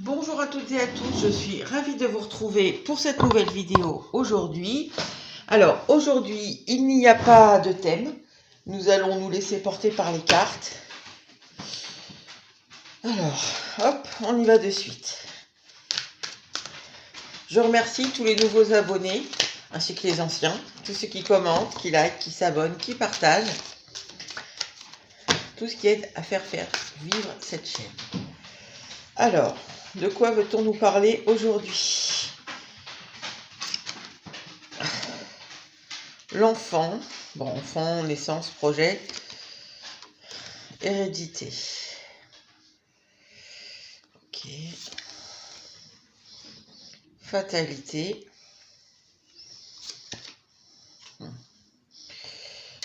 Bonjour à toutes et à tous, je suis ravie de vous retrouver pour cette nouvelle vidéo aujourd'hui. Alors aujourd'hui, il n'y a pas de thème, nous allons nous laisser porter par les cartes. Alors, hop, on y va de suite. Je remercie tous les nouveaux abonnés, ainsi que les anciens, tous ceux qui commentent, qui likent, qui s'abonnent, qui partagent. Tout ce qui aide à faire vivre cette chaîne. Alors, de quoi veut-on nous parler aujourd'hui? L'enfant, bon, enfant, naissance, projet, hérédité. Ok. Fatalité.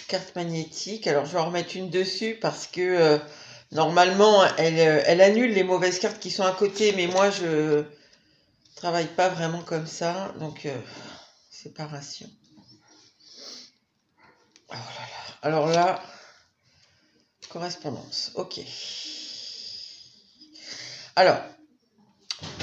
Carte magnétique. Alors, je vais en remettre une dessus parce que normalement, elle annule les mauvaises cartes qui sont à côté, mais moi, je travaille pas vraiment comme ça. Donc, séparation. Oh là là. Alors là, correspondance. Ok. Alors,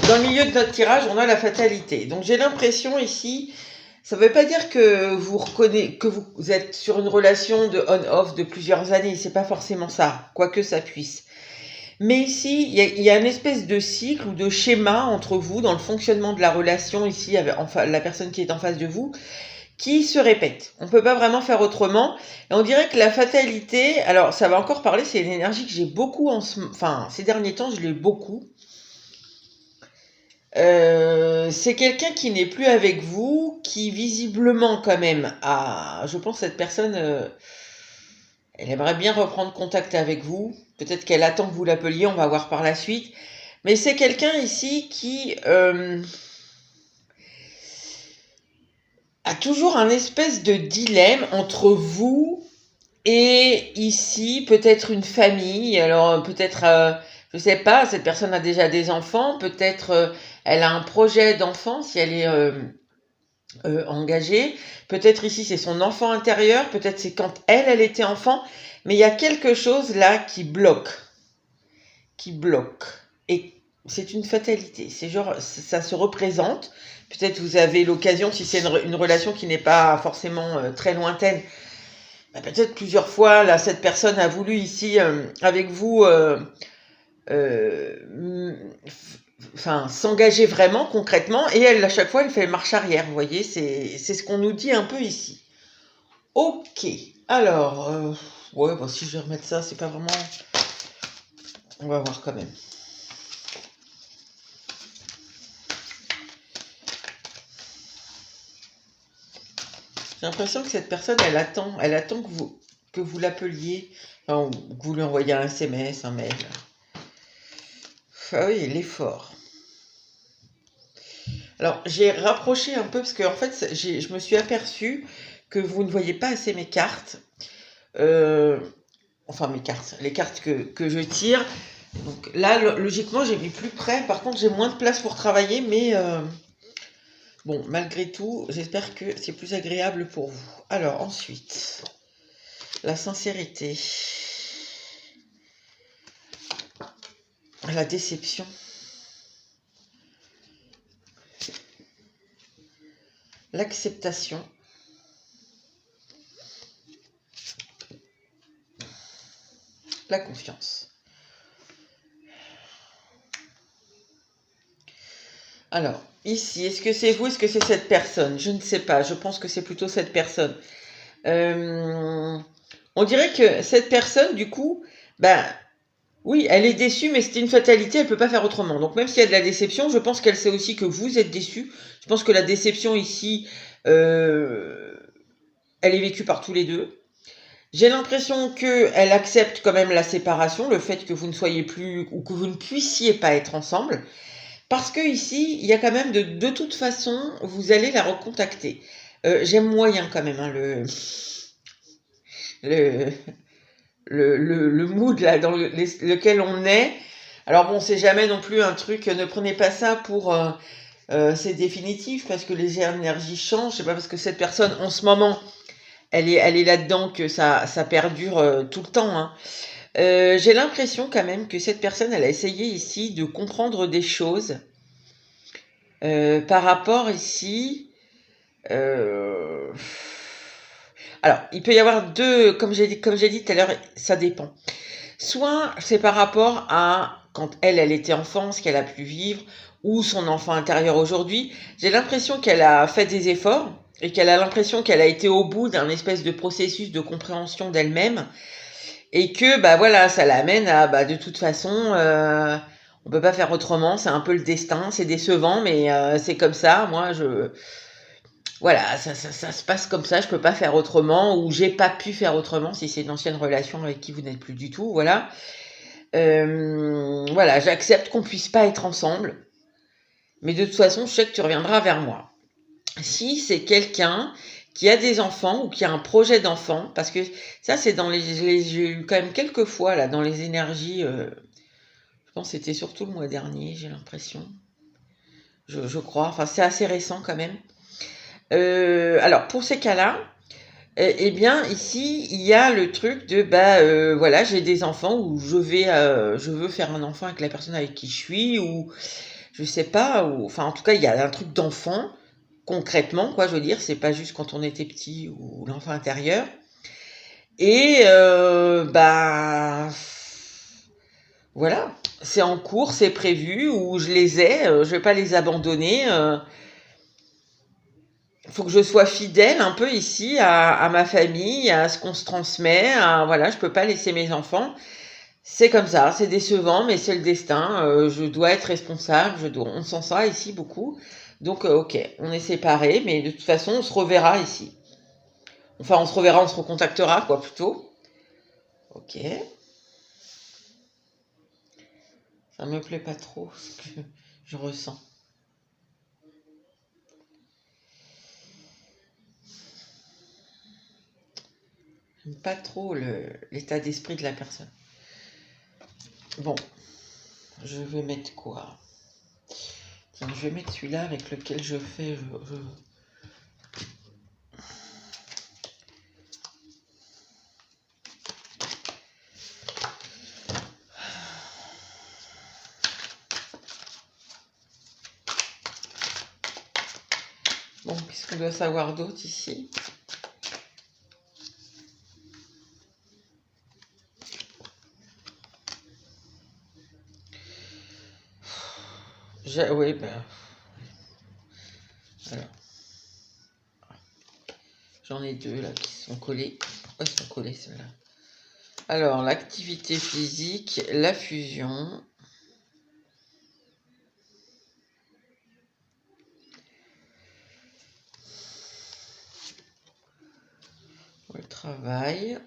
dans le milieu de notre tirage, on a la fatalité. Donc, j'ai l'impression ici, ça ne veut pas dire que vous êtes sur une relation de on-off de plusieurs années. C'est pas forcément ça, quoique ça puisse. Mais ici, il y a une espèce de cycle ou de schéma entre vous dans le fonctionnement de la relation ici avec la personne qui est en face de vous, qui se répète. On ne peut pas vraiment faire autrement. Et on dirait que la fatalité, alors ça va encore parler, c'est une énergie que j'ai beaucoup ces derniers temps, je l'ai beaucoup. C'est quelqu'un qui n'est plus avec vous, qui visiblement quand même je pense cette personne, elle aimerait bien reprendre contact avec vous. Peut-être qu'elle attend que vous l'appeliez, on va voir par la suite. Mais c'est quelqu'un ici qui a toujours un espèce de dilemme entre vous et ici peut-être une famille. Alors peut-être, je sais pas, cette personne a déjà des enfants, peut-être elle a un projet d'enfant si elle est engagée. Peut-être ici c'est son enfant intérieur, peut-être c'est quand elle était enfant. Mais il y a quelque chose là qui bloque. Et c'est une fatalité. C'est genre, ça se représente. Peut-être vous avez l'occasion, si c'est une relation qui n'est pas forcément très lointaine, peut-être plusieurs fois, là, cette personne a voulu ici, avec vous, s'engager vraiment, concrètement, et elle, à chaque fois, elle fait marche arrière, vous voyez, c'est ce qu'on nous dit un peu ici. Ok, alors, ouais, bon, si je vais remettre ça, c'est pas vraiment... On va voir quand même. J'ai l'impression que cette personne, elle attend que vous l'appeliez, enfin, que vous lui envoyez un SMS, un mail. Ah oui, l'effort. Alors, j'ai rapproché un peu parce que en fait, je me suis aperçue que vous ne voyez pas assez mes cartes. Enfin, mes cartes, les cartes que je tire. Donc là, logiquement, j'ai mis plus près. Par contre, j'ai moins de place pour travailler, mais bon, malgré tout, j'espère que c'est plus agréable pour vous. Alors, ensuite, la sincérité, la déception, l'acceptation, la confiance. Alors, ici, est-ce que c'est vous, est-ce que c'est cette personne? Je ne sais pas, je pense que c'est plutôt cette personne. On dirait que cette personne, du coup, oui, elle est déçue, mais c'était une fatalité, elle ne peut pas faire autrement. Donc même s'il y a de la déception, je pense qu'elle sait aussi que vous êtes déçus. Je pense que la déception ici, elle est vécue par tous les deux. J'ai l'impression qu'elle accepte quand même la séparation, le fait que vous ne soyez plus, ou que vous ne puissiez pas être ensemble. Parce que ici, il y a quand même de toute façon, vous allez la recontacter. J'aime moyen quand même, hein, le mood là dans lequel on est. Alors bon, c'est jamais non plus un truc, ne prenez pas ça pour c'est définitif, parce que les énergies changent. C'est pas parce que cette personne en ce moment elle est là-dedans que ça perdure tout le temps, hein. J'ai l'impression quand même que cette personne, elle a essayé ici de comprendre des choses par rapport ici. euh, Alors, il peut y avoir deux, comme j'ai dit tout à l'heure, ça dépend. Soit c'est par rapport à quand elle était enfant, ce qu'elle a pu vivre, ou son enfant intérieur aujourd'hui. J'ai l'impression qu'elle a fait des efforts et qu'elle a l'impression qu'elle a été au bout d'un espèce de processus de compréhension d'elle-même et que bah voilà, ça l'amène à bah de toute façon, on peut pas faire autrement. C'est un peu le destin, c'est décevant, mais c'est comme ça. Moi, voilà, ça se passe comme ça. Je peux pas faire autrement ou j'ai pas pu faire autrement si c'est une ancienne relation avec qui vous n'êtes plus du tout. Voilà. Voilà, j'accepte qu'on puisse pas être ensemble, mais de toute façon, je sais que tu reviendras vers moi. Si c'est quelqu'un qui a des enfants ou qui a un projet d'enfant, parce que ça, c'est dans j'ai eu quand même quelques fois là dans les énergies. Je pense que c'était surtout le mois dernier, j'ai l'impression. Je crois. Enfin, c'est assez récent quand même. Alors pour ces cas-là. Eh bien, ici, il y a le truc de, voilà, j'ai des enfants où je veux faire un enfant avec la personne avec qui je suis, ou je sais pas, ou, enfin, en tout cas, il y a un truc d'enfant, concrètement, quoi, je veux dire, c'est pas juste quand on était petit ou l'enfant intérieur. Et, voilà, c'est en cours, c'est prévu, ou je les ai, je vais pas les abandonner. Faut que je sois fidèle un peu ici à ma famille, à ce qu'on se transmet. Voilà, je peux pas laisser mes enfants. C'est comme ça, c'est décevant, mais c'est le destin. Je dois être responsable. On sent ça ici beaucoup. Donc, ok, on est séparés, mais de toute façon, on se reverra ici. Enfin, on se reverra, on se recontactera, quoi, plutôt. Ok. Ça me plaît pas trop ce que je ressens. J'aime pas trop l'état d'esprit de la personne. Bon, je vais mettre quoi? Tiens, je vais mettre celui-là avec lequel je fais. Bon, qu'est-ce qu'on doit savoir d'autre ici? Oui, ben. Alors. J'en ai deux là qui sont collés. Pourquoi ils sont collés ceux-là? Alors, l'activité physique, la fusion. Le travail.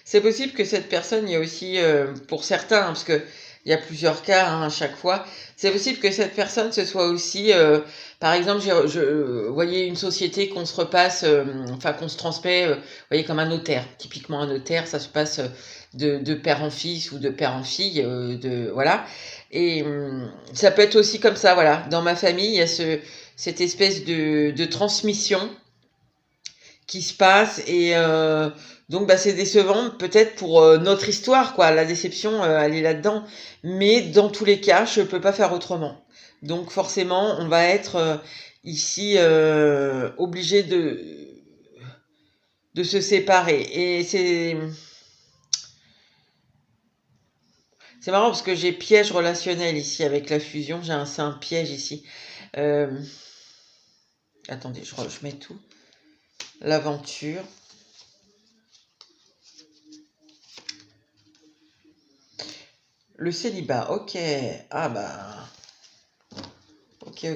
C'est possible que cette personne, il y a aussi, pour certains, parce que il y a plusieurs cas à chaque fois, c'est possible que cette personne ce soit aussi, par exemple, vous voyez une société qu'on se repasse, enfin qu'on se transmet, vous voyez comme un notaire. Typiquement un notaire, ça se passe de père en fils ou de père en fille, voilà. Et ça peut être aussi comme ça, voilà. Dans ma famille, il y a cette espèce de transmission qui se passe et donc c'est décevant peut-être pour notre histoire quoi, la déception elle est là-dedans, mais dans tous les cas je peux pas faire autrement, donc forcément on va être ici obligé de se séparer. Et c'est marrant parce que j'ai piège relationnel ici avec la fusion, c'est un piège ici. Attendez, je mets tout. L'aventure. Le célibat, ok. Ah bah. Ok.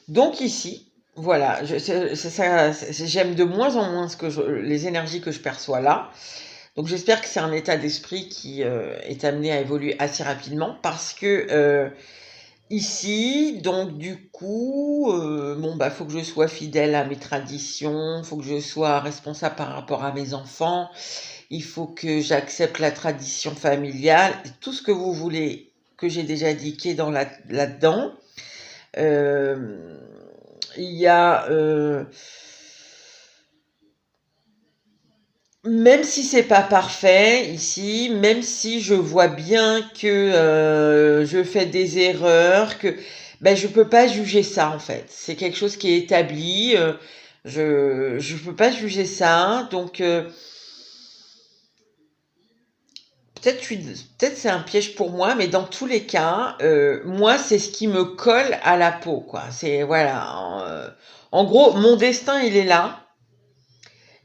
Donc ici, voilà, j'aime de moins en moins les énergies que je perçois là. Donc j'espère que c'est un état d'esprit qui est amené à évoluer assez rapidement parce que ici, donc du coup, faut que je sois fidèle à mes traditions, faut que je sois responsable par rapport à mes enfants, il faut que j'accepte la tradition familiale, tout ce que vous voulez que j'ai déjà dit qui est là-dedans. Il y a... même si c'est pas parfait ici, même si je vois bien que je fais des erreurs, que ben je peux pas juger ça en fait. C'est quelque chose qui est établi. Je peux pas juger ça. Donc peut-être c'est un piège pour moi, mais dans tous les cas, moi c'est ce qui me colle à la peau, quoi. C'est voilà. En gros, mon destin il est là.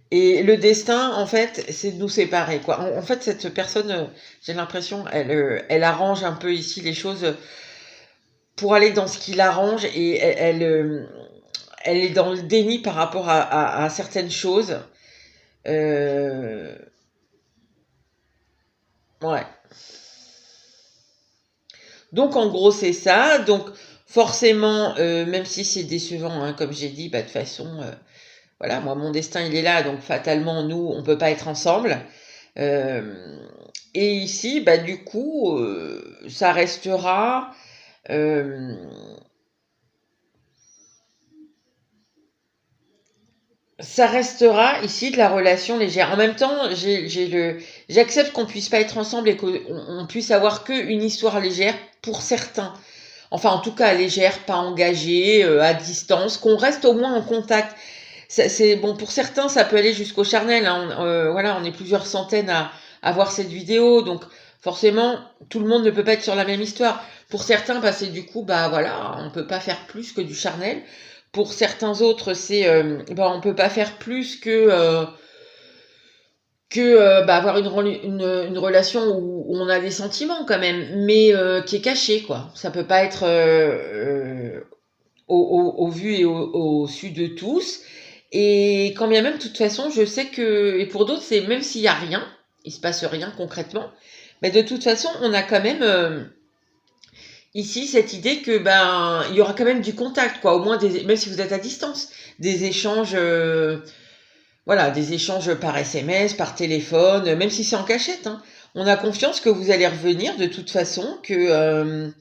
Et le destin, en fait, c'est de nous séparer, quoi. En fait, cette personne, j'ai l'impression, elle arrange un peu ici les choses pour aller dans ce qui l'arrange et elle est dans le déni par rapport à certaines choses. Euh, ouais. Donc, en gros, c'est ça. Donc, forcément, même si c'est décevant, hein, comme j'ai dit, bah, de toute façon, voilà, moi, mon destin, il est là. Donc, fatalement, nous, on peut pas être ensemble. Euh, et ici, bah, du coup, euh, ça restera ici de la relation légère. En même temps, j'accepte qu'on puisse pas être ensemble et qu'on puisse avoir qu'une histoire légère pour certains. Enfin, en tout cas, légère, pas engagée, à distance, qu'on reste au moins en contact. C'est bon pour certains, ça peut aller jusqu'au charnel. Hein. Voilà, on est plusieurs centaines à voir cette vidéo, donc forcément, tout le monde ne peut pas être sur la même histoire. Pour certains, bah, c'est du coup, bah voilà, on peut pas faire plus que du charnel. Pour certains autres, c'est, bah, on peut pas faire plus que bah, avoir une relation où on a des sentiments quand même, mais qui est cachée, quoi. Ça peut pas être au vu et au su de tous. Et quand bien même, de toute façon, je sais que, et pour d'autres, c'est même s'il y a rien, il se passe rien concrètement, mais de toute façon, on a quand même ici cette idée que ben il y aura quand même du contact, quoi. Au moins même si vous êtes à distance, des échanges, voilà, des échanges par SMS, par téléphone, même si c'est en cachette. Hein. On a confiance que vous allez revenir de toute façon, que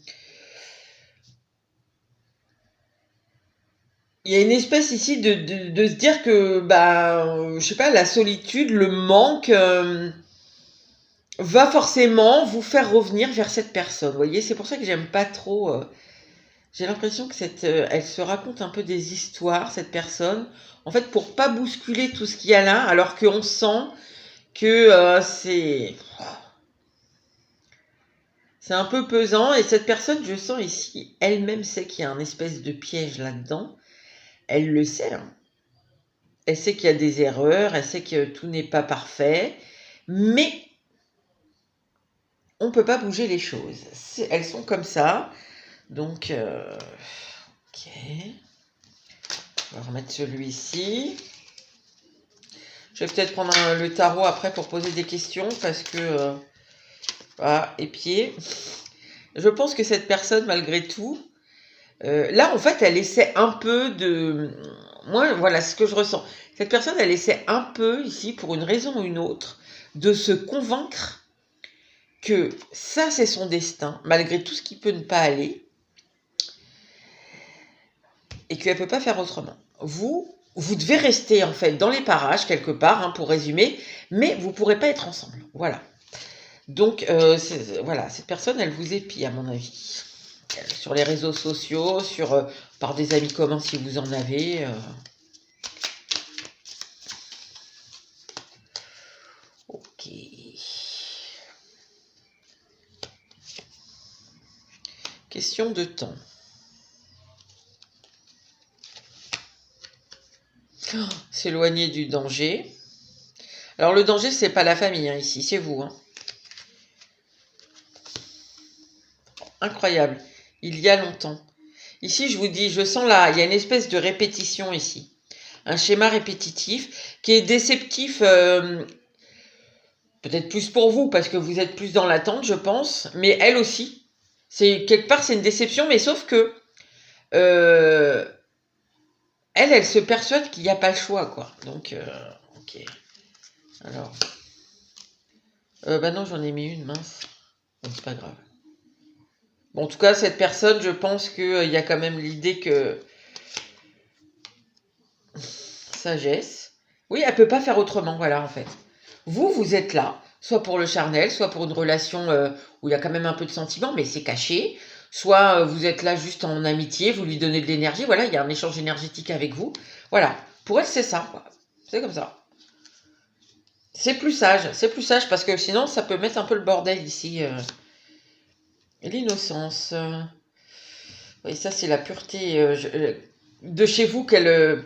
il y a une espèce ici de se dire que, bah, je sais pas, la solitude, le manque va forcément vous faire revenir vers cette personne. Vous voyez, c'est pour ça que j'aime pas trop. J'ai l'impression que elle se raconte un peu des histoires, cette personne, en fait, pour pas bousculer tout ce qu'il y a là, alors qu'on sent que c'est un peu pesant. Et cette personne, je sens ici, elle-même sait qu'il y a un espèce de piège là-dedans. Elle le sait. Hein. Elle sait qu'il y a des erreurs, elle sait que tout n'est pas parfait, mais on ne peut pas bouger les choses. Elles sont comme ça. Donc, ok. On va remettre celui-ci. Je vais peut-être prendre le tarot après pour poser des questions parce que... voilà, épier. Je pense que cette personne, malgré tout, là, en fait, elle essaie un peu de... Moi, voilà ce que je ressens. Cette personne, elle essaie un peu, ici, pour une raison ou une autre, de se convaincre que ça, c'est son destin, malgré tout ce qui peut ne pas aller, et qu'elle ne peut pas faire autrement. Vous devez rester, en fait, dans les parages, quelque part, hein, pour résumer, mais vous ne pourrez pas être ensemble. Voilà. Donc, voilà, cette personne, elle vous épie, à mon avis. Sur les réseaux sociaux, par des amis communs, si vous en avez. Ok. Question de temps. Oh, s'éloigner du danger. Alors, le danger, c'est pas la famille, hein, ici, c'est vous. Hein. Incroyable. Il y a longtemps. Ici, je vous dis, je sens là, il y a une espèce de répétition ici. Un schéma répétitif qui est déceptif, peut-être plus pour vous, parce que vous êtes plus dans l'attente, je pense, mais elle aussi. Quelque part, c'est une déception, mais sauf que euh, elle se persuade qu'il n'y a pas le choix, quoi. Donc, ok. Alors, bah non, j'en ai mis une, mince. Bon, c'est pas grave. Bon, en tout cas, cette personne, je pense qu'il y a quand même l'idée que... Sagesse. Oui, elle peut pas faire autrement, voilà, en fait. Vous êtes là, soit pour le charnel, soit pour une relation où il y a quand même un peu de sentiment, mais c'est caché. Soit vous êtes là juste en amitié, vous lui donnez de l'énergie, voilà, il y a un échange énergétique avec vous. Voilà, pour elle, c'est ça, quoi. C'est comme ça. C'est plus sage, parce que sinon, ça peut mettre un peu le bordel ici. L'innocence. Oui, ça, c'est la pureté de chez vous qu'elle...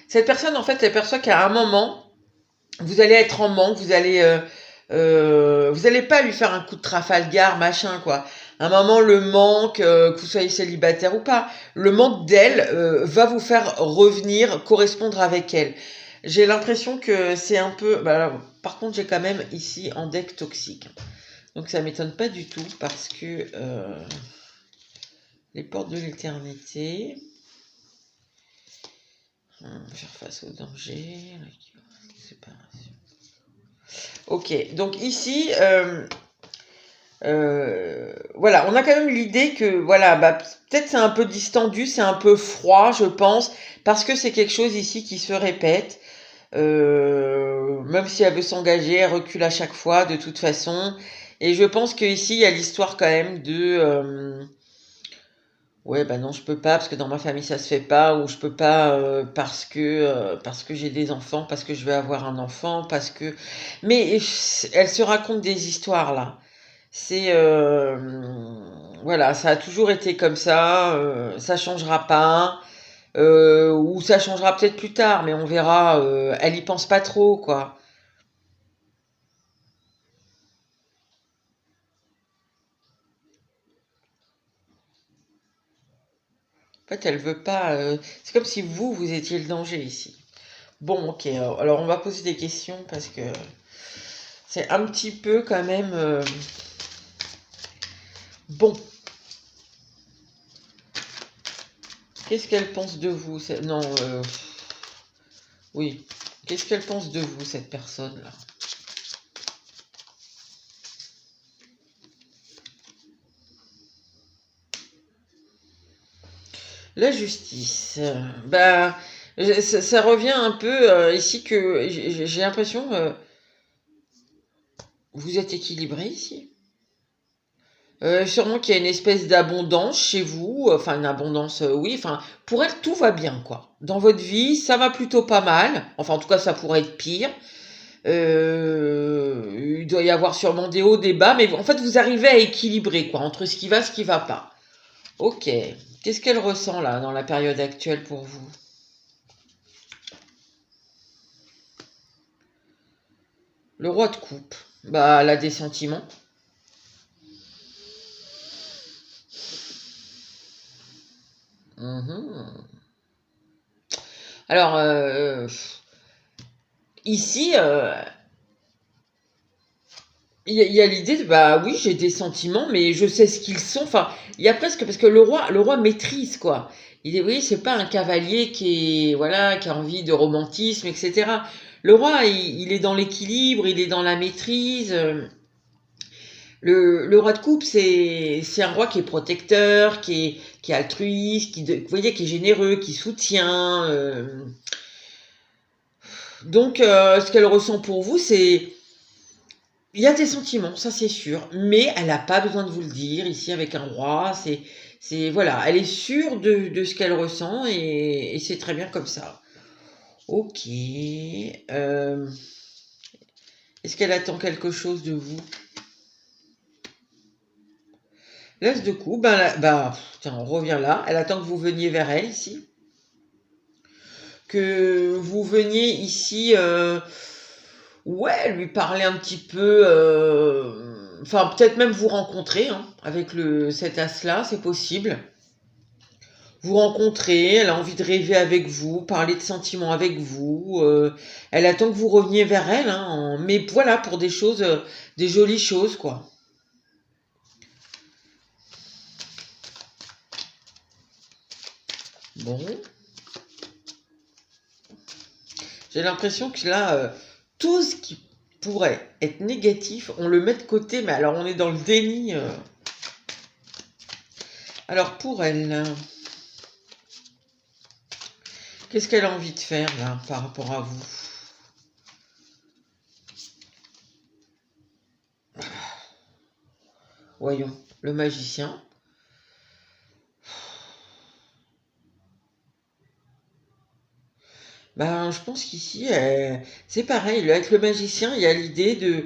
Cette personne, en fait, elle perçoit qu'à un moment, vous allez être en manque, vous allez pas lui faire un coup de Trafalgar, machin, quoi. À un moment, le manque, que vous soyez célibataire ou pas, le manque d'elle va vous faire revenir, correspondre avec elle. J'ai l'impression que c'est un peu... Bah, par contre, j'ai quand même ici en deck toxique. Donc ça m'étonne pas du tout parce que les portes de l'éternité... Faire face au danger... Séparation. Ok, donc ici, voilà, on a quand même l'idée que, voilà, bah, peut-être c'est un peu distendu, c'est un peu froid, je pense, parce que c'est quelque chose ici qui se répète. Même si elle veut s'engager, elle recule à chaque fois, de toute façon. Et je pense qu'ici, il y a l'histoire quand même de... ouais, bah non, je peux pas parce que dans ma famille ça se fait pas, ou je peux pas parce que j'ai des enfants, parce que je vais avoir un enfant, parce que. Mais elle se raconte des histoires là. C'est voilà, ça a toujours été comme ça changera pas, ou ça changera peut-être plus tard, mais on verra. Elle y pense pas trop quoi. En fait, elle veut pas. C'est comme si vous étiez le danger ici. Bon, ok. Alors, on va poser des questions parce que c'est un petit peu quand même... Bon, qu'est-ce qu'elle pense de vous Non, oui. Qu'est-ce qu'elle pense de vous, cette personne-là? La justice. Bah, ça revient un peu ici que j'ai l'impression... vous êtes équilibré ici. Sûrement qu'il y a une espèce d'abondance chez vous, enfin une abondance, oui, enfin pour elle tout va bien quoi. Dans votre vie, ça va plutôt pas mal. Enfin en tout cas ça pourrait être pire. Il doit y avoir sûrement des hauts, des bas, mais en fait vous arrivez à équilibrer quoi entre ce qui va pas. Ok. Qu'est-ce qu'elle ressent là dans la période actuelle pour vous? Le roi de coupe. Bah elle a des sentiments. Mhm. Alors ici. Il y a l'idée de, bah oui, j'ai des sentiments, mais je sais ce qu'ils sont. Enfin, il y a presque, parce que le roi maîtrise, quoi. Il est, oui, c'est pas un cavalier qui est, voilà, qui a envie de romantisme, etc. Le roi, il est dans l'équilibre, il est dans la maîtrise. Le roi de coupe, c'est un roi qui est protecteur, qui est altruiste, vous voyez, qui est généreux, qui soutient. Donc, ce qu'elle ressent pour vous, c'est il y a des sentiments, ça c'est sûr, mais elle n'a pas besoin de vous le dire. Ici, avec un roi, voilà, elle est sûre de ce qu'elle ressent et c'est très bien comme ça. Ok. Est-ce qu'elle attend quelque chose de vous? L'as de coupe, tiens, on revient là. Elle attend que vous veniez vers elle ici. Que vous veniez ici, ouais, lui parler un petit peu, enfin peut-être même vous rencontrer hein, avec cet as-là, c'est possible. Vous rencontrer, elle a envie de rêver avec vous, parler de sentiments avec vous. Elle attend que vous reveniez vers elle, hein, mais voilà, pour des choses, des jolies choses, quoi. Bon. J'ai l'impression que là, tout ce qui pourrait être négatif, on le met de côté, mais alors on est dans le déni. Alors pour elle, qu'est-ce qu'elle a envie de faire là par rapport à vous? Voyons, le magicien. Ben, je pense qu'ici, c'est pareil. Avec le magicien, il y a l'idée de...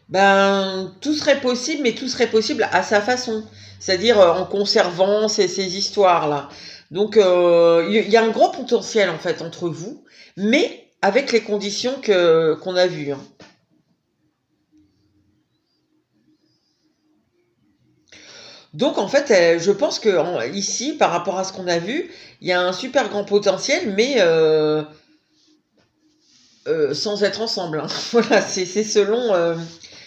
Ben, tout serait possible, mais tout serait possible à sa façon. C'est-à-dire en conservant ces histoires-là. Donc, il y a un gros potentiel, en fait, entre vous, mais avec les conditions qu'on a vues. Hein. Donc, en fait, je pense que ici, par rapport à ce qu'on a vu, il y a un super grand potentiel, mais sans être ensemble. Hein. Voilà, c'est selon...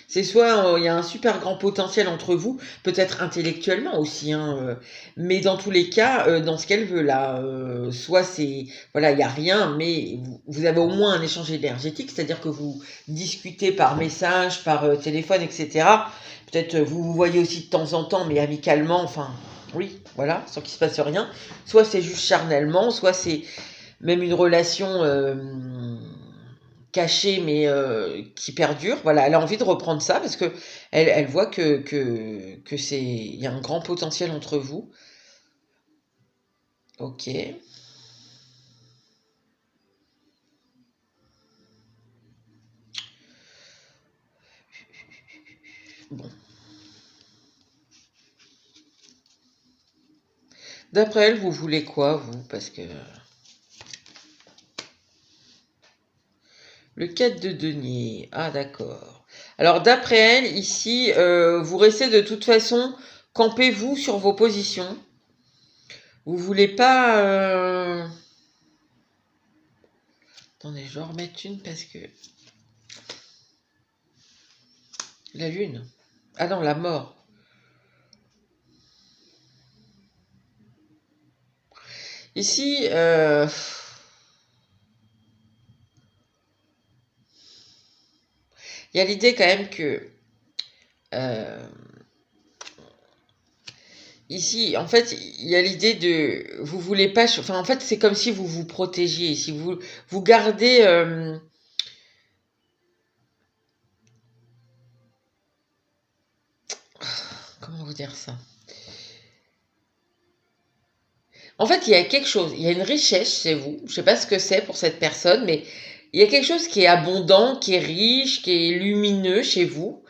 c'est soit il y a un super grand potentiel entre vous, peut-être intellectuellement aussi, hein, mais dans tous les cas, dans ce qu'elle veut là, soit c'est voilà, il y a rien, mais vous avez au moins un échange énergétique, c'est-à-dire que vous discutez par message, par téléphone, etc. Peut-être vous vous voyez aussi de temps en temps, mais amicalement, enfin, oui, voilà, sans qu'il se passe rien. Soit c'est juste charnellement, soit c'est même une relation cachée mais qui perdure. Voilà, elle a envie de reprendre ça parce que elle voit que c'est il y a un grand potentiel entre vous. Ok. Bon. D'après elle, vous voulez quoi, vous? Parce que le 4 de denier. Ah, d'accord. Alors, d'après elle, ici, vous restez de toute façon, campez-vous sur vos positions. Vous voulez pas... Attendez, je vais en remettre une parce que... La lune. Ah non, la mort. Ici, il y a l'idée quand même que... ici, en fait, il y a l'idée de... Vous voulez pas... Enfin, en fait, c'est comme si vous vous protégiez. Si vous gardez... comment vous dire ça? En fait, il y a quelque chose, il y a une richesse chez vous. Je ne sais pas ce que c'est pour cette personne, mais il y a quelque chose qui est abondant, qui est riche, qui est lumineux chez vous.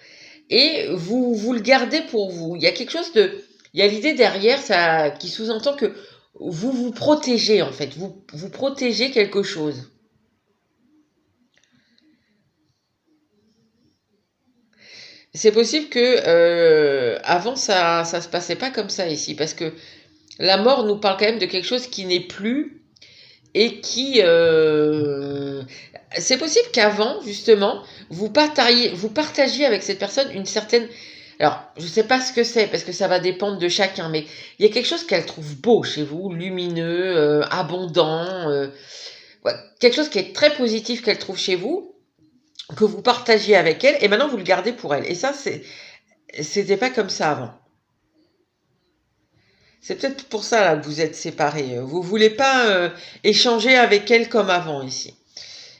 Et vous le gardez pour vous. Il y a quelque chose de... Il y a l'idée derrière ça qui sous-entend que vous vous protégez en fait. Vous protégez quelque chose. C'est possible que avant ça se passait pas comme ça ici. Parce que la mort nous parle quand même de quelque chose qui n'est plus et qui c'est possible qu'avant justement vous partagiez avec cette personne une certaine alors je sais pas ce que c'est parce que ça va dépendre de chacun mais il y a quelque chose qu'elle trouve beau chez vous lumineux abondant ouais, quelque chose qui est très positif qu'elle trouve chez vous que vous partagiez avec elle et maintenant vous le gardez pour elle et ça c'était pas comme ça avant. C'est peut-être pour ça là, que vous êtes séparés. Vous voulez pas échanger avec elle comme avant ici.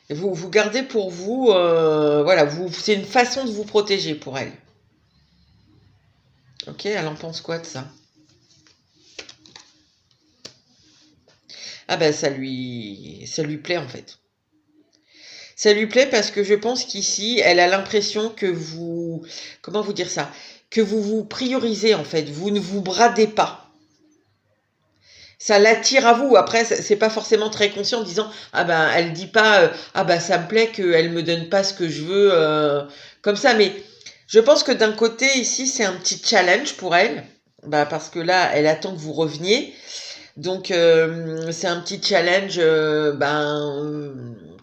Vous gardez pour vous, voilà, c'est une façon de vous protéger pour elle. Ok, elle en pense quoi de ça? Ah ben ça lui plaît en fait. Ça lui plaît parce que je pense qu'ici, elle a l'impression que vous, comment vous dire ça? Que vous vous priorisez en fait. Vous ne vous bradez pas. Ça l'attire à vous. Après, c'est pas forcément très conscient en disant ah ben elle dit pas ah ben ça me plaît qu'elle me donne pas ce que je veux comme ça. Mais je pense que d'un côté ici c'est un petit challenge pour elle, bah parce que là elle attend que vous reveniez. Donc c'est un petit challenge.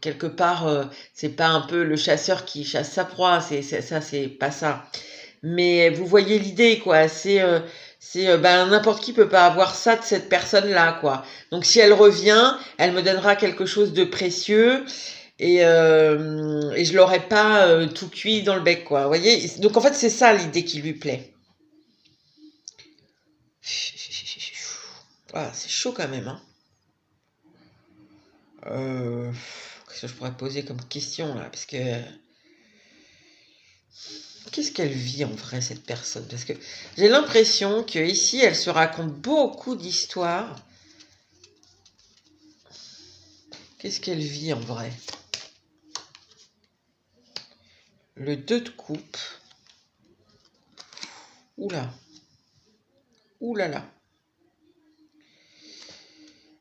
Quelque part c'est pas un peu le chasseur qui chasse sa proie. Ça c'est pas ça. Mais vous voyez l'idée, quoi. Ben, n'importe qui peut pas avoir ça de cette personne-là, quoi. Donc, si elle revient, elle me donnera quelque chose de précieux et je l'aurai pas tout cuit dans le bec, quoi. Vous voyez? Donc, en fait, c'est ça l'idée qui lui plaît. Ah, c'est chaud quand même, hein. Qu'est-ce que je pourrais poser comme question là? Parce que qu'est-ce qu'elle vit en vrai, cette personne? Parce que j'ai l'impression que ici, elle se raconte beaucoup d'histoires. Qu'est-ce qu'elle vit en vrai? Le 2 de coupe. Oula. Oula là.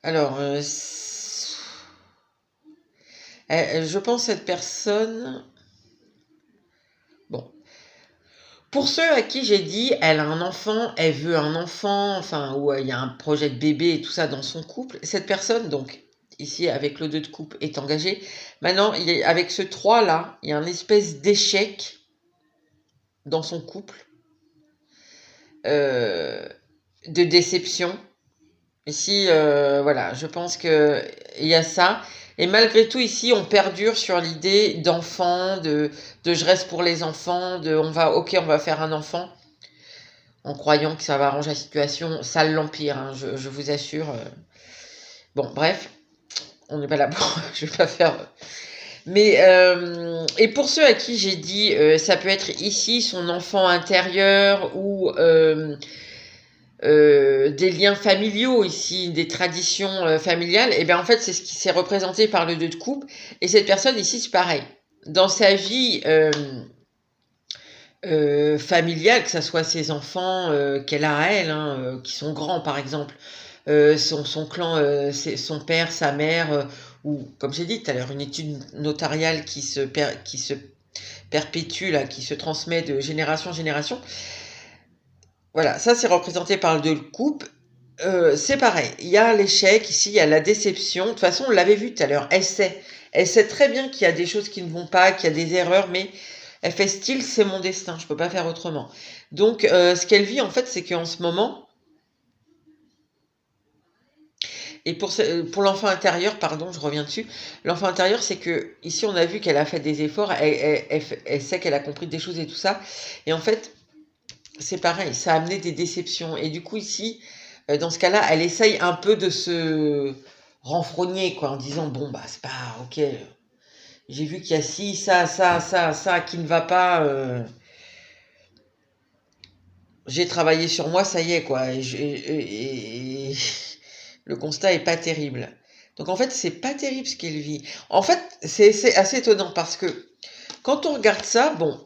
Alors, je pense cette personne... Bon. Pour ceux à qui j'ai dit, elle a un enfant, elle veut un enfant, enfin, ou il y a un projet de bébé et tout ça dans son couple, cette personne, donc, ici, avec le 2 de coupe, est engagée. Maintenant, avec ce 3 là, il y a un espèce d'échec dans son couple, de déception. Ici, voilà, je pense qu'il y a ça. Et malgré tout, ici, on perdure sur l'idée d'enfant, de je reste pour les enfants, de on va faire un enfant, en croyant que ça va arranger la situation. Ça l'empire, hein, je vous assure. Bon, bref, on n'est pas là pour... je vais pas faire... Mais, et pour ceux à qui j'ai dit, ça peut être ici son enfant intérieur ou... des liens familiaux ici, des traditions familiales, et bien en fait c'est ce qui s'est représenté par le 2 de coupe. Et cette personne ici c'est pareil. Dans sa vie familiale, que ce soit ses enfants qu'elle a à elle, hein, qui sont grands par exemple, son clan, son père, sa mère, ou comme j'ai dit tout à l'heure, une étude notariale qui se perpétue, là, qui se transmet de génération en génération. Voilà, ça c'est représenté par le 2 de coupe. C'est pareil, il y a l'échec, ici il y a la déception. De toute façon, on l'avait vu tout à l'heure, elle sait très bien qu'il y a des choses qui ne vont pas, qu'il y a des erreurs, mais elle fait style, c'est mon destin, je peux pas faire autrement. Donc, ce qu'elle vit en fait, c'est qu'en ce moment, et pour l'enfant intérieur, pardon, je reviens dessus, l'enfant intérieur, c'est que ici on a vu qu'elle a fait des efforts, elle sait qu'elle a compris des choses et tout ça, et en fait, c'est pareil, ça a amené des déceptions. Et du coup, ici, dans ce cas-là, elle essaye un peu de se renfrogner, quoi, en disant, bon, bah, c'est pas, ok, j'ai vu qu'il y a ci, ça qui ne va pas, j'ai travaillé sur moi, ça y est, quoi, et le constat est pas terrible. Donc, en fait, c'est pas terrible ce qu'elle vit. En fait, c'est assez étonnant parce que quand on regarde ça, bon,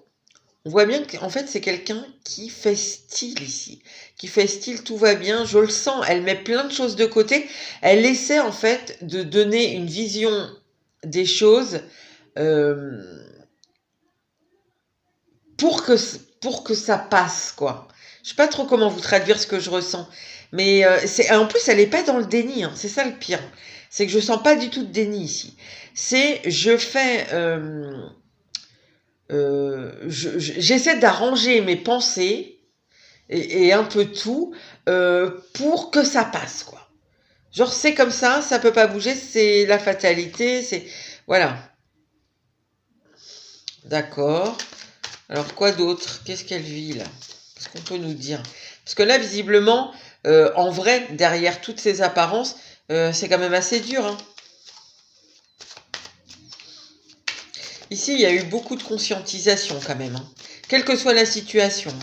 on voit bien qu'en fait, c'est quelqu'un qui fait style ici. Qui fait style, tout va bien, je le sens. Elle met plein de choses de côté. Elle essaie en fait de donner une vision des choses euh, pour que ça passe, quoi. Je sais pas trop comment vous traduire ce que je ressens. Mais en plus, elle n'est pas dans le déni, hein. C'est ça le pire. C'est que je sens pas du tout de déni ici. C'est je fais... j'essaie d'arranger mes pensées et un peu tout pour que ça passe, quoi. Genre, c'est comme ça peut pas bouger, c'est la fatalité, c'est... Voilà. D'accord. Alors, quoi d'autre? Qu'est-ce qu'elle vit, là? Qu'est-ce qu'on peut nous dire? Parce que là, visiblement, en vrai, derrière toutes ces apparences, c'est quand même assez dur, hein. Ici, il y a eu beaucoup de conscientisation, quand même, hein. Quelle que soit la situation.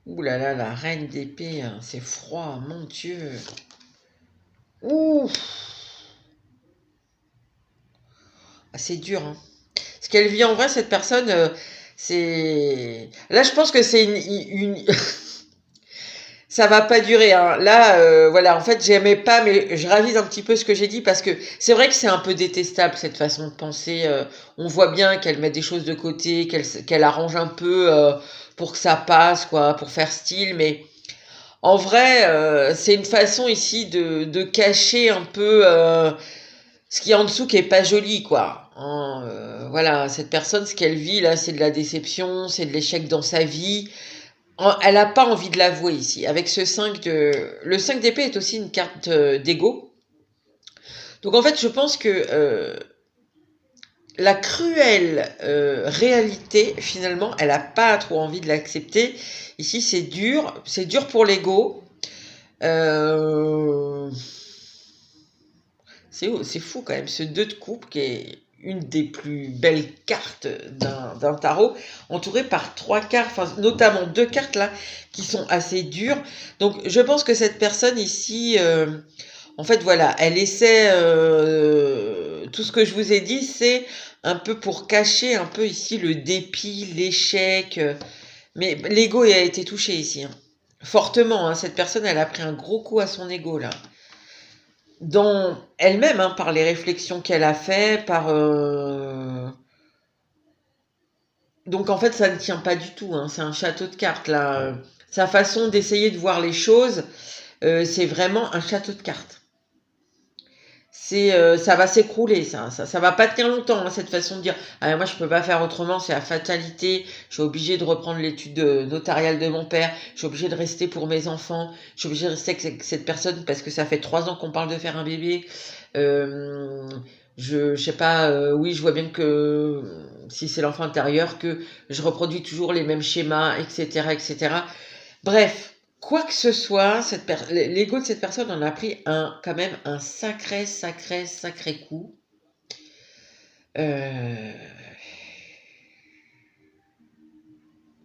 Ouh là là, la reine d'épée, hein, c'est froid, mon Dieu. Ouh, ah, c'est dur, hein. Ce qu'elle vit en vrai, cette personne, c'est... Là, je pense que c'est ça va pas durer, hein. Là, voilà, en fait, j'aimais pas, mais je ravise un petit peu ce que j'ai dit parce que c'est vrai que c'est un peu détestable, cette façon de penser. On voit bien qu'elle met des choses de côté, qu'elle arrange un peu pour que ça passe, quoi, pour faire style, mais... En vrai, c'est une façon ici de cacher un peu ce qu'il y a en dessous qui est pas joli, quoi. Hein, voilà, cette personne, ce qu'elle vit là, c'est de la déception, c'est de l'échec dans sa vie. Elle n'a pas envie de l'avouer ici. Avec ce 5 de... Le 5 d'épée est aussi une carte d'ego. Donc en fait, je pense que la cruelle réalité, finalement, elle n'a pas trop envie de l'accepter. Ici, c'est dur pour l'ego. Euh, c'est fou quand même, ce 2 de coupe qui est une des plus belles cartes d'un tarot, entouré par 3 cartes, enfin, notamment 2 cartes là, qui sont assez dures. Donc je pense que cette personne ici, en fait voilà, elle essaie, tout ce que je vous ai dit, c'est un peu pour cacher un peu ici le dépit, l'échec, mais l'ego a été touché ici, hein. Fortement, hein. Cette personne, elle a pris un gros coup à son ego là. Dans elle-même, hein, par les réflexions qu'elle a fait, donc en fait, ça ne tient pas du tout, hein, c'est un château de cartes là. Sa façon d'essayer de voir les choses, c'est vraiment un château de cartes. Ça va s'écrouler, ça va pas tenir longtemps, hein, cette façon de dire ah, moi je peux pas faire autrement, c'est la fatalité, je suis obligé de reprendre l'étude notariale de mon père, je suis obligé de rester pour mes enfants, je suis obligé de rester avec cette personne parce que ça fait 3 ans qu'on parle de faire un bébé. Euh, je sais pas, oui, je vois bien que si c'est l'enfant intérieur, que je reproduis toujours les mêmes schémas, etc., etc. Bref, quoi que ce soit, l'ego de cette personne en a pris quand même un sacré, sacré, sacré coup. Euh,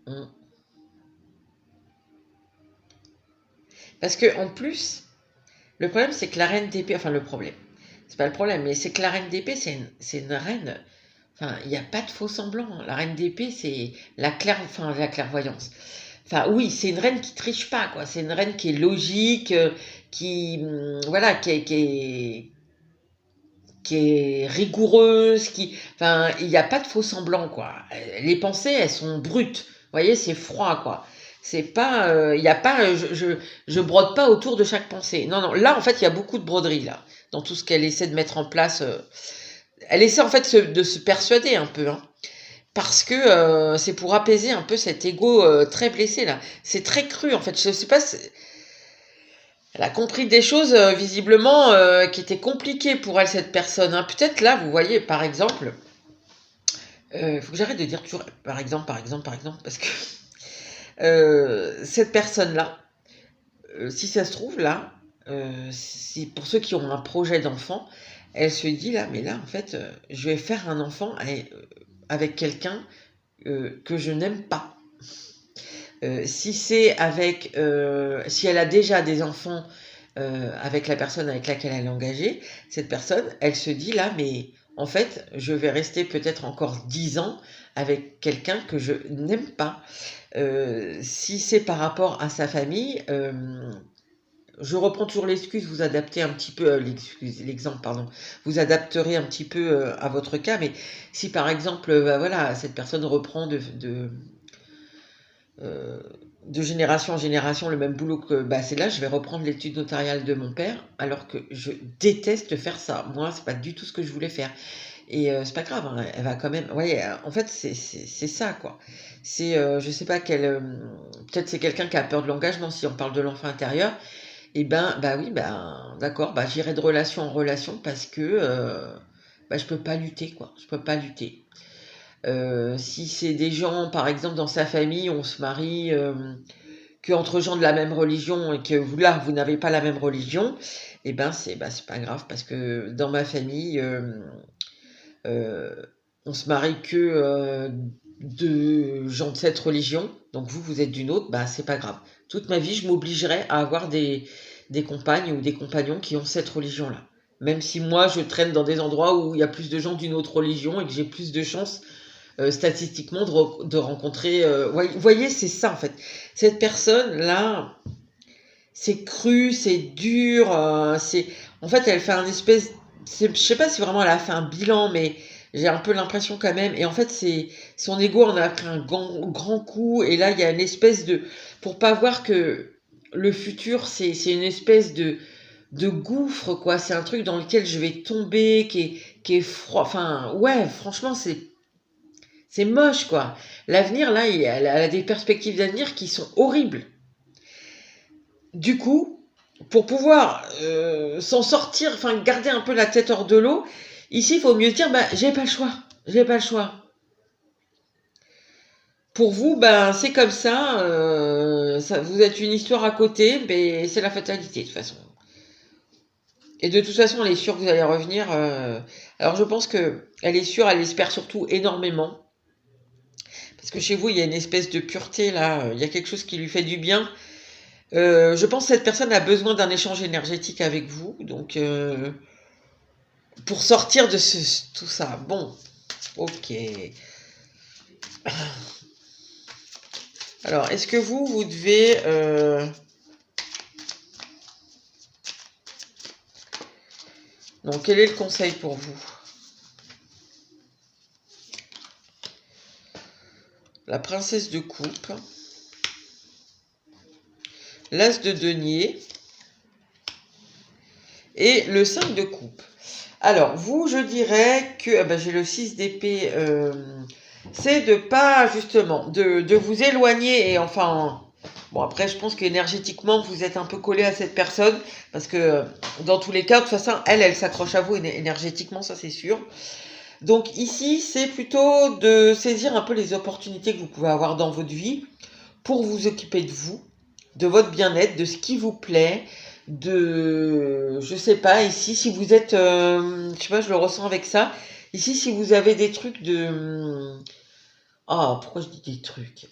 hum. Parce que en plus, le problème c'est que la reine d'épée, enfin le problème, c'est pas le problème, mais c'est que la reine d'épée c'est une reine. Enfin, il n'y a pas de faux semblant. La reine d'épée, c'est la clairvoyance. Enfin, oui, c'est une reine qui triche pas, quoi. C'est une reine qui est logique, voilà, qui est rigoureuse, enfin, il n'y a pas de faux semblant, quoi. Les pensées, elles sont brutes. Vous voyez, c'est froid, quoi. C'est pas, il y a pas, je brode pas autour de chaque pensée. Non, non. Là, en fait, il y a beaucoup de broderie là, dans tout ce qu'elle essaie de mettre en place. Elle essaie en fait de se persuader un peu, hein, parce que c'est pour apaiser un peu cet ego très blessé là. C'est très cru en fait. Je sais pas. Elle a compris des choses visiblement qui étaient compliquées pour elle, cette personne, hein. Peut-être là, vous voyez, par exemple, il faut que j'arrête de dire toujours par exemple, par exemple, par exemple, parce que cette personne-là, si ça se trouve là, si pour ceux qui ont un projet d'enfant, elle se dit là, mais là, en fait, je vais faire un enfant avec quelqu'un que je n'aime pas. Si c'est si elle a déjà des enfants avec la personne avec laquelle elle est engagée, cette personne, elle se dit là, mais en fait, je vais rester peut-être encore 10 ans avec quelqu'un que je n'aime pas. Si c'est par rapport à sa famille, je reprends toujours l'excuse, vous adaptez un petit peu, l'exemple, pardon, vous adapterez un petit peu à votre cas, mais si par exemple, bah voilà, cette personne reprend euh, de génération en génération le même boulot que bah, c'est là, je vais reprendre l'étude notariale de mon père, alors que je déteste faire ça. Moi, c'est pas du tout ce que je voulais faire. Et c'est pas grave, hein, elle va quand même. Ouais, en fait, c'est ça, quoi. Je sais pas peut-être c'est quelqu'un qui a peur de l'engagement, si on parle de l'enfant intérieur. Et ben, bah oui, ben, d'accord, bah j'irai de relation en relation parce que bah, je peux pas lutter, quoi. Je peux pas lutter. Si c'est des gens, par exemple, dans sa famille, on se marie que entre gens de la même religion et que là, vous n'avez pas la même religion, et ben c'est pas grave parce que dans ma famille, euh, on se marie que de gens de cette religion, donc vous êtes d'une autre, bah c'est pas grave. Toute ma vie, je m'obligerai à avoir des compagnes ou des compagnons qui ont cette religion-là. Même si moi, je traîne dans des endroits où il y a plus de gens d'une autre religion et que j'ai plus de chances statistiquement de rencontrer. Vous voyez, c'est ça en fait. Cette personne-là, c'est cru, c'est dur. En fait, elle fait un espèce. Je sais pas si vraiment elle a fait un bilan, mais j'ai un peu l'impression quand même. Et en fait, son ego en a pris un grand coup. Et là, il y a une espèce de. Pour pas voir que le futur, c'est une espèce de gouffre, quoi. C'est un truc dans lequel je vais tomber, qui est froid. Enfin, ouais, franchement, c'est moche, quoi. L'avenir, là, elle a des perspectives d'avenir qui sont horribles. Du coup, pour pouvoir s'en sortir, enfin garder un peu la tête hors de l'eau, ici, il faut mieux dire, bah, j'ai pas le choix. J'ai pas le choix. Pour vous, ben, c'est comme ça, vous êtes une histoire à côté, mais c'est la fatalité de toute façon. Et de toute façon, elle est sûre que vous allez revenir. Alors je pense que elle est sûre, elle espère surtout énormément. Parce que chez vous, il y a une espèce de pureté là, il y a quelque chose qui lui fait du bien. Je pense que cette personne a besoin d'un échange énergétique avec vous. Donc pour sortir de tout ça. Bon, ok. Alors, est-ce que vous devez... Donc, quel est le conseil pour vous? La princesse de coupe. L'as de denier. Et le 5 de coupe. Alors, vous, je dirais que... ben, j'ai le 6 d'épée... c'est de pas, justement, de vous éloigner et enfin... Bon, après, je pense qu'énergétiquement, vous êtes un peu collé à cette personne, parce que dans tous les cas, de toute façon, elle s'accroche à vous énergétiquement, ça c'est sûr. Donc ici, c'est plutôt de saisir un peu les opportunités que vous pouvez avoir dans votre vie pour vous occuper de vous, de votre bien-être, de ce qui vous plaît, de... Je sais pas, ici, si vous êtes... je sais pas, je le ressens avec ça. Ici, si vous avez des trucs de... Ah, pourquoi je dis des trucs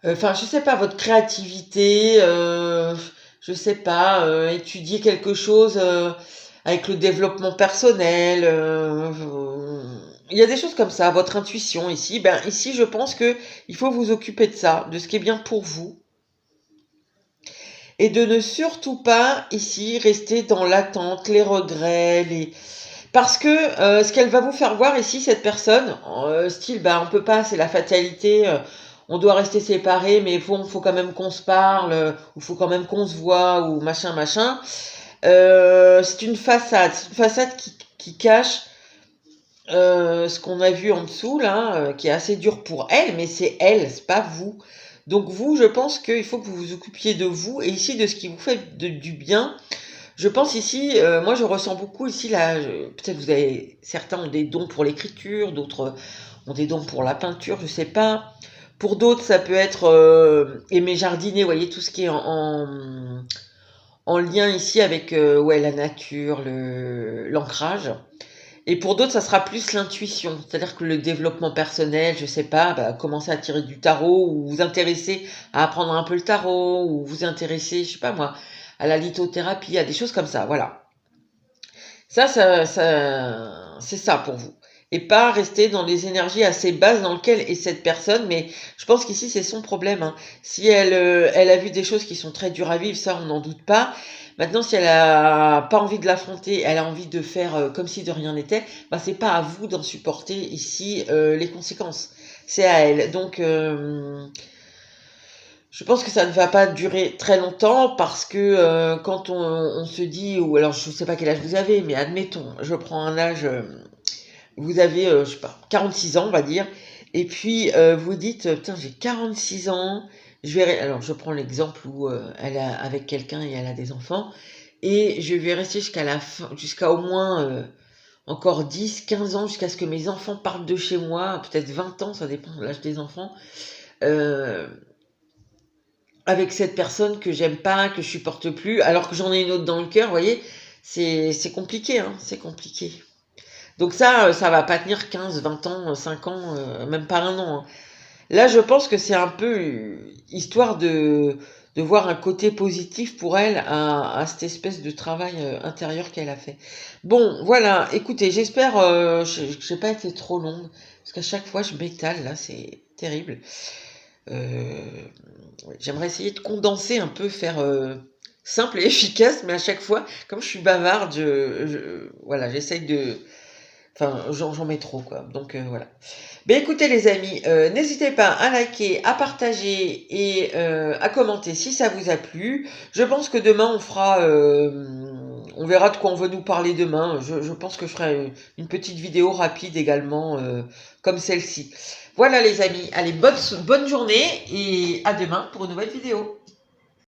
Enfin, je sais pas, votre créativité, je sais pas, étudier quelque chose avec le développement personnel. Il y a des choses comme ça, votre intuition ici. Ben ici, je pense que il faut vous occuper de ça, de ce qui est bien pour vous, et de ne surtout pas ici rester dans l'attente, les regrets, les parce que ce qu'elle va vous faire voir ici, cette personne, style, bah, on peut pas, c'est la fatalité, on doit rester séparés, mais faut quand même qu'on se parle, ou faut quand même qu'on se voit, ou machin, machin. C'est une façade qui cache ce qu'on a vu en dessous, là, qui est assez dur pour elle, mais c'est elle, c'est pas vous. Donc vous, je pense qu'il faut que vous vous occupiez de vous, et ici de ce qui vous fait du bien. Je pense ici, moi je ressens beaucoup ici, là, peut-être vous avez, certains ont des dons pour l'écriture, d'autres ont des dons pour la peinture, je sais pas. Pour d'autres, ça peut être aimer jardiner, vous voyez, tout ce qui est en lien ici avec ouais, la nature, l'ancrage. Et pour d'autres, ça sera plus l'intuition, c'est-à-dire que le développement personnel, je sais pas, bah, commencer à tirer du tarot, ou vous intéresser à apprendre un peu le tarot, ou vous intéresser, je sais pas moi, à la lithothérapie, à des choses comme ça, voilà. Ça c'est ça pour vous. Et pas rester dans les énergies assez basses dans lesquelles est cette personne, mais je pense qu'ici c'est son problème, hein. Si elle a vu des choses qui sont très dures à vivre, ça on n'en doute pas. Maintenant, si elle a pas envie de l'affronter, elle a envie de faire comme si de rien n'était, bah c'est pas à vous d'en supporter ici les conséquences. C'est à elle. Donc je pense que ça ne va pas durer très longtemps parce que quand on se dit, ou alors je ne sais pas quel âge vous avez, mais admettons, je prends un âge, vous avez, je sais pas, 46 ans, on va dire, et puis vous dites, putain, j'ai 46 ans, je vais, alors je prends l'exemple où elle est avec quelqu'un et elle a des enfants, et je vais rester jusqu'à la fin, jusqu'à au moins encore 10, 15 ans, jusqu'à ce que mes enfants partent de chez moi, peut-être 20 ans, ça dépend de l'âge des enfants. Euh, avec cette personne que j'aime pas, que je supporte plus, alors que j'en ai une autre dans le cœur, vous voyez, c'est compliqué, hein, c'est compliqué. Donc ça va pas tenir 15, 20 ans, 5 ans, même pas un an, hein. Là, je pense que c'est un peu histoire de voir un côté positif pour elle à cette espèce de travail intérieur qu'elle a fait. Bon, voilà, écoutez, j'espère je n'ai pas été trop longue, parce qu'à chaque fois, je m'étale, là, c'est terrible. Euh, J'aimerais essayer de condenser un peu, faire simple et efficace, mais à chaque fois, comme je suis bavarde, voilà, j'essaye de... Enfin, j'en mets trop, quoi. Donc, voilà. Ben écoutez, les amis, n'hésitez pas à liker, à partager et à commenter si ça vous a plu. Je pense que demain, on fera... on verra de quoi on veut nous parler demain. Je pense que je ferai une petite vidéo rapide également, comme celle-ci. Voilà les amis, allez, bonne journée et à demain pour une nouvelle vidéo.